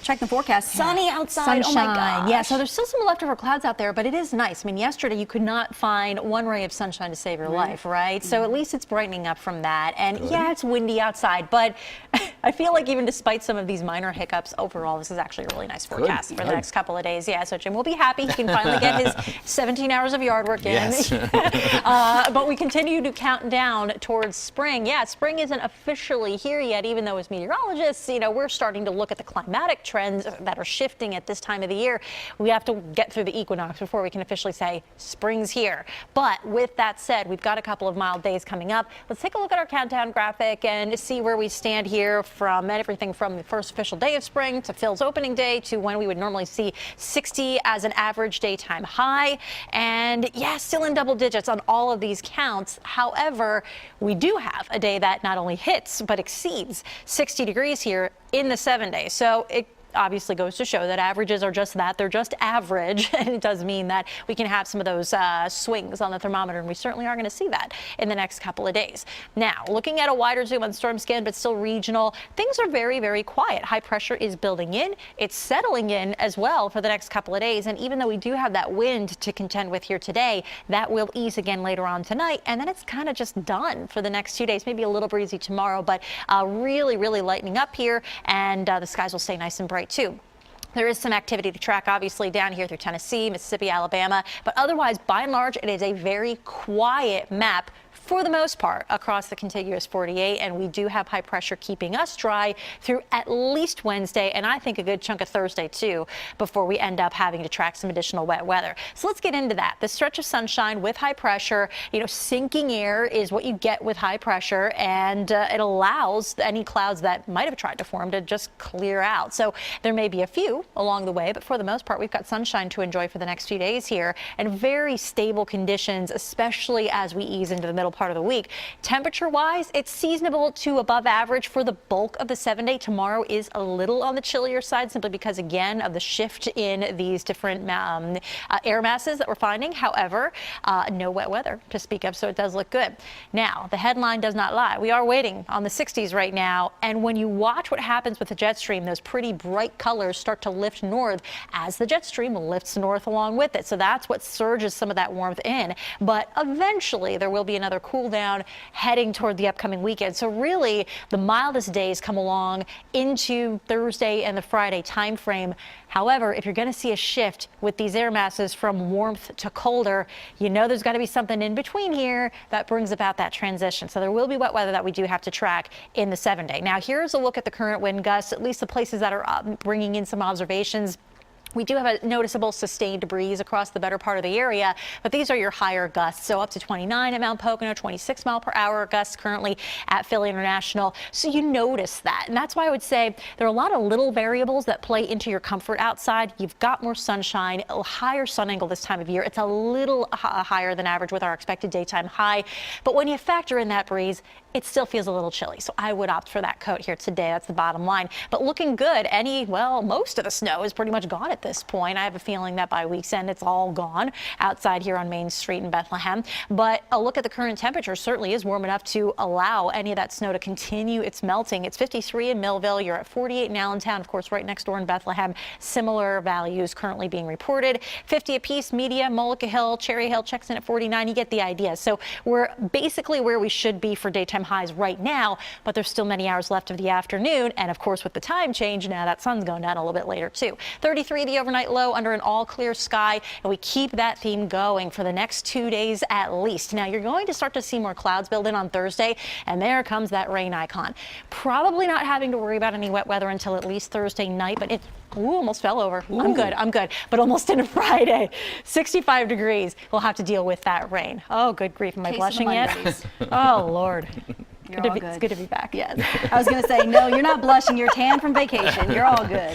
Check the forecast. Sunny outside. Sunshine. Oh my gosh. Yeah, so there's still some leftover clouds out there, but it is nice. I mean, yesterday you could not find one ray of sunshine to save your life, right? So at least it's brightening up from that. And yeah, it's windy outside, but I feel like even despite some of these minor hiccups, overall, this is actually a really nice forecast for the next couple of days. Yeah, so Jim will be happy. He can finally get his 17 hours of yard work in. Yes. But we continue to count down towards spring. Yeah, spring isn't officially here yet, even though as meteorologists, you know, we're starting to look at the climatic trends that are shifting at this time of the year. We have to get through the equinox before we can officially say spring's here. But with that said, we've got a couple of mild days coming up. Let's take a look at our countdown graphic and see where we stand here from everything from the first official day of spring to Phil's opening day to when we would normally see 60 as an average daytime high. And yeah, still in double digits on all of these counts. However, we do have a day that not only hits but exceeds 60 degrees here in the 7 days. So it obviously goes to show that averages are just that. They're just average. And it does mean that we can have some of those swings on the thermometer. And we certainly are going to see that in the next couple of days. Now, looking at a wider zoom on storm scan, but still regional, things are very, very quiet. High pressure is building in. It's settling in as well for the next couple of days. And even though we do have that wind to contend with here today, that will ease again later on tonight. And then it's kind of just done for the next 2 days. Maybe a little breezy tomorrow, but really, really lightening up here. And the skies will stay nice and bright too. There is some activity to track, obviously, down here through Tennessee, Mississippi, Alabama, but otherwise, by and large, it is a very quiet map for the most part across the contiguous 48, and we do have high pressure keeping us dry through at least Wednesday, and I think a good chunk of Thursday too, before we end up having to track some additional wet weather. So let's get into that. The stretch of sunshine with high pressure, you know, sinking air is what you get with high pressure, and it allows any clouds that might have tried to form to just clear out. So there may be a few along the way, but for the most part, we've got sunshine to enjoy for the next few days here, and very stable conditions, especially as we ease into the middle part of the week. Temperature wise, it's seasonable to above average for the bulk of the 7 day. Tomorrow is a little on the chillier side simply because, again, of the shift in these different air masses that we're finding. However, no wet weather to speak of, so it does look good. Now, the headline does not lie. We are waiting on the 60s right now, and when you watch what happens with the jet stream, those pretty bright colors start to lift north as the jet stream lifts north along with it. So that's what surges some of that warmth in. But eventually, there will be another cool down heading toward the upcoming weekend. So really, the mildest days come along into Thursday and the Friday time frame. However, if you're going to see a shift with these air masses from warmth to colder, you know there's got to be something in between here that brings about that transition. So there will be wet weather that we do have to track in the 7 day. Now, here's a look at the current wind gusts, at least the places that are bringing in some observations. We do have a noticeable sustained breeze across the better part of the area, but these are your higher gusts. So up to 29 at Mount Pocono, 26 mile per hour gusts currently at Philly International. So you notice that. And that's why I would say there are a lot of little variables that play into your comfort outside. You've got more sunshine, a higher sun angle this time of year. It's a little higher than average with our expected daytime high. But when you factor in that breeze, it still feels a little chilly. So I would opt for that coat here today. That's the bottom line. But looking good. Most of the snow is pretty much gone at this point. I have a feeling that by week's end, it's all gone outside here on Main Street in Bethlehem. But a look at the current temperature certainly is warm enough to allow any of that snow to continue its melting. It's 53 in Millville. You're at 48 in Allentown, of course, right next door in Bethlehem. Similar values currently being reported. 50 apiece, Media, Mullica Hill, Cherry Hill checks in at 49. You get the idea. So we're basically where we should be for daytime highs right now, but there's still many hours left of the afternoon. And of course, with the time change, now that sun's going down a little bit later too. 33 the overnight low under an all clear sky, and we keep that theme going for the next 2 days at least. Now you're going to start to see more clouds build in on Thursday, and there comes that rain icon. Probably not having to worry about any wet weather until at least Thursday night, but it almost fell over. Ooh. I'm good, but almost into Friday. 65 degrees. We'll have to deal with that rain. Oh, good grief. Am I blushing yet? Oh, Lord. You're all good. It's good to be back. Yes. I was going to say, no, you're not blushing. You're tan from vacation. You're all good.